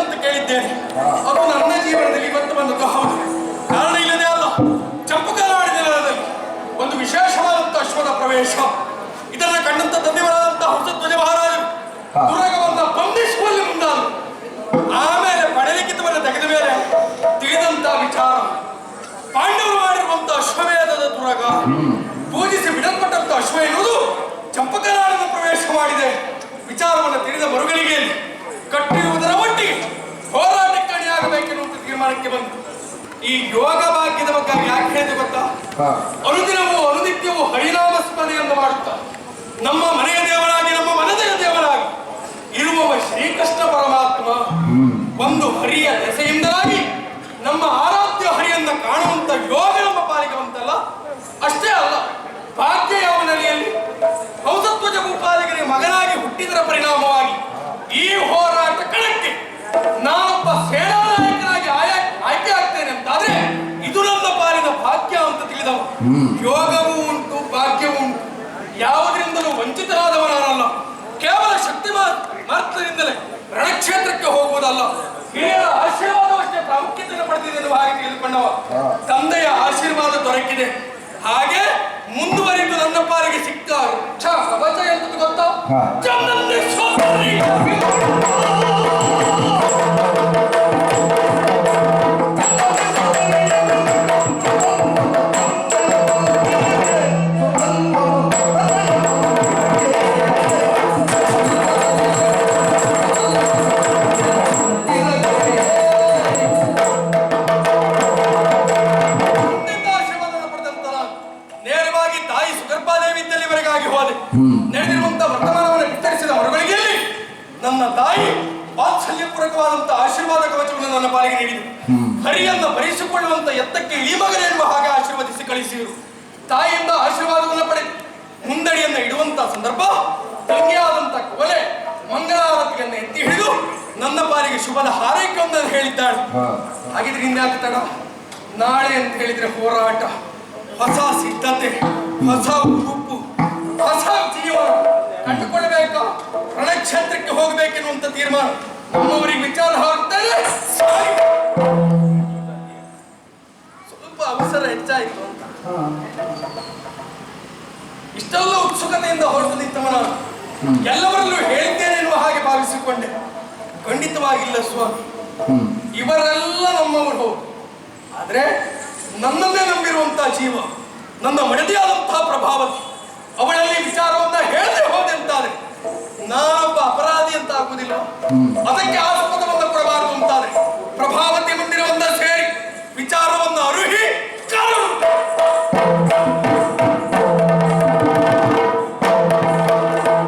ಅಂತ ಕೇಳಿದ್ದೇನೆ. ಅದು ನನ್ನ ಜೀವನದಲ್ಲಿ ಇವತ್ತು ಬಂದದ್ದು ಹೌದು, ಕಾರಣ ಇಲ್ಲದೆ ಅಲ್ಲ. ಚಂಪಕನಾಡಿ ನೆಲದಲ್ಲಿ ಒಂದು ವಿಶೇಷವಾದಂತಹ ಅಶ್ವದ ಪ್ರವೇಶ. ಇದನ್ನು ಕಂಡಂತ ತಂದೆಯವರಾದಂತಹ ಹೊಸಧ್ವಜ ಮಹಾರಾಜರು ದುರಗವನ್ನ ಬಂಧಿಸುವಲ್ಲಿ ಮುಂದಾದರು. ಆಮೇಲೆ ಪಡೆಲಿಕ್ಕಿತವನ್ನು ತೆಗೆದ ಮೇಲೆ ತಿಳಿದಂತ ವಿಚಾರ, ಪಾಂಡವರು ಮಾಡಿರುವಂತಹ ಅಶ್ವಮೇಧದ ದುರಗ ಪೂಜಿಸಿ ಬಿಡಲ್ಪಟ್ಟಂತ ಅಶ್ವ ಎನ್ನುವುದು ಚಂಪಕನಾಡನ್ನು ಪ್ರವೇಶ ಮಾಡಿದೆ. ವಿಚಾರವನ್ನು ತಿಳಿದ ಮರುಗಳಿಗೆ ಕಟ್ಟಿರುವುದರ ಒಟ್ಟಿಗೆ ಹೋರಾಟಕ್ಕೆ ಅಣಿಯಾಗಬೇಕೆನ್ನುವಂತ ತೀರ್ಮಾನಕ್ಕೆ ಬಂತು. ಈ ಯೋಗ ಭಾಗ್ಯದ ಬಗ್ಗೆ ಯಾಕೆ ಹೇಳಿದೆ ಗೊತ್ತಾ? ಅನುದಿನವೂ ಅನುನಿತ್ಯವೂ ಹರಿನಾಮ ಸ್ಮರಣೆಯನ್ನು ಮಾಡುತ್ತಾ ನಮ್ಮ ಮನೆಯ ದೇವರಾಗಿ, ನಮ್ಮ ಮನದ ದೇವರಾಗಿ ಇರುವವ ಶ್ರೀಕೃಷ್ಣ ಪರಮಾತ್ಮ ಒಂದು ಹರಿಯ ದೆಸೆಯಿಂದಾಗಿ ನಮ್ಮ ಆರಾಧ್ಯ ಹರಿಯನ್ನ ಕಾಣುವಂತ ಯೋಗ ನಮ್ಮ ಪಾಲಿಗೆ ಬಂತಲ್ಲ. ಅಷ್ಟೇ ಅಲ್ಲ, ಭಾಗ್ಯ ಯಾವ ನೆಲೆಯಲ್ಲಿ ಹಂಸಧ್ವಜ ಭೂಪಾಲಿಗರಿಗೆ ಮಗನಾಗಿ ಹುಟ್ಟಿದರ ಪರಿಣಾಮವಾಗಿ ಈ ಹೋರಾಟ ಕಣಕ್ಕೆ ನಾನೊಬ್ಬ ಸೇನಾ ನಾಯಕನಾಗಿ ಆಯ್ಕೆ ಆಗ್ತೇನೆ ಅಂತಾದ್ರೆ ಇದು ನನ್ನ ಪಾಲಿನ ಭಾಗ್ಯ ಅಂತ ತಿಳಿದವ. ಯೋಗವೂ ಉಂಟು, ಭಾಗ್ಯವೂ ಉಂಟು. ಯಾವುದರಿಂದಲೂ ವಂಚಿತರಾದವನಾನಲ್ಲ. ಕೇವಲ ಶಕ್ತಿ ಮಾತ್ರದಿಂದಲೇ ರಣಕ್ಷೇತ್ರಕ್ಕೆ ಹೋಗುವುದಲ್ಲ, ಹಿರಿಯರ ಆಶೀರ್ವಾದವಷ್ಟೇ ಪ್ರಾಮುಖ್ಯತೆಯನ್ನು ಪಡೆದಿದೆ ಎನ್ನುವ ಹಾಗೆ ತಿಳಿದುಕೊಂಡವ. ತಂದೆಯ ಆಶೀರ್ವಾದ ದೊರಕಿದೆ. ಹಾಗೆ ಮುಂದುವರಿದು ನನ್ನ ಪಾಲಿಗೆ ಸಿಕ್ಕ ಕವಚ ಎಂತದ್ದು ಗೊತ್ತಾ? ನಡೆದಿರುವಂತಹ ವರ್ತಮಾನವನ್ನು ವಿಸ್ತರಿಸಿದ ಮರುಗಳಿಗೆ ನನ್ನ ತಾಯಿ ವಾತ್ಸಲ್ಯಪೂರ್ವಕವಾದಂತಹ ಆಶೀರ್ವಾದ ಕವಚವನ್ನು ನನ್ನ ಪಾಲಿಗೆ ನೀಡಿದರು. ಹರಿಯನ್ನ ಭರಿಸಿಕೊಳ್ಳುವಂತ ಎತ್ತಕ್ಕೆ ಈ ಮಗನೇ ಎನ್ನುವ ಹಾಗೆ ಆಶೀರ್ವದಿಸಿ ಕಳಿಸಿದರು. ತಾಯಿಯಿಂದ ಆಶೀರ್ವಾದವನ್ನು ಪಡೆದು ಮುಂದಡಿಯನ್ನ ಇಡುವಂತ ಸಂದರ್ಭ ತಂಗಿಯಾದಂತ ಕೊಲೆ ಮಂಗಳಾರತಿಯನ್ನು ಎತ್ತಿ ಹಿಡಿದು ನನ್ನ ಪಾಲಿಗೆ ಶುಭದ ಹಾರೈಕೆಯನ್ನು ಹೇಳಿದ್ದಾಳೆ. ಹಾಗಿದ್ರೆ ಇನ್ಯಾಕೆ ತಡ? ನಾಳೆ ಅಂತ ಹೇಳಿದ್ರೆ ಹೋರಾಟ, ಹೊಸ ಸಿದ್ಧತೆ, ಹೊಸ ಉಪ್ಪು, ಹೊಸ ಜೀವನ ಕಂಡುಕೊಳ್ಳಬೇಕು. ರಣಕ್ಷೇತ್ರಕ್ಕೆ ಹೋಗಬೇಕೆನ್ನುವಂತ ತೀರ್ಮಾನ ನಮ್ಮವರಿಗೆ ವಿಚಾರ ಹೊರಡ್ತಾರೆ. ಸ್ವಲ್ಪ ಅವಸರ ಹೆಚ್ಚಾಯಿತು ಅಂತ ಇಷ್ಟೆಲ್ಲ ಉತ್ಸುಕತೆಯಿಂದ ಹೊರಟು ನಿಂತವನ ಎಲ್ಲವರಲ್ಲೂ ಹೇಳಿದ್ದೇನೆ ಎನ್ನುವ ಹಾಗೆ ಭಾವಿಸಿಕೊಂಡೆ. ಖಂಡಿತವಾಗಿಲ್ಲ ಸ್ವಾಮಿ, ಇವರೆಲ್ಲ ನಮ್ಮವರು ಹೌದು. ಆದ್ರೆ ನನ್ನನ್ನೇ ನಂಬಿರುವಂತಹ ಜೀವ, ನನ್ನ ಮಡದಿಯಾದಂತಹ ಪ್ರಭಾವತಿ, ಅವಳಲ್ಲಿ ವಿಚಾರವನ್ನ ಹೇಳದೆ ಹೋದೆ ಅಂತಾದ್ರೆ ನಾನೊಬ್ಬ ಅಪರಾಧಿ ಅಂತ ಆಗುವುದಿಲ್ಲ. ಅದಕ್ಕೆ ಆ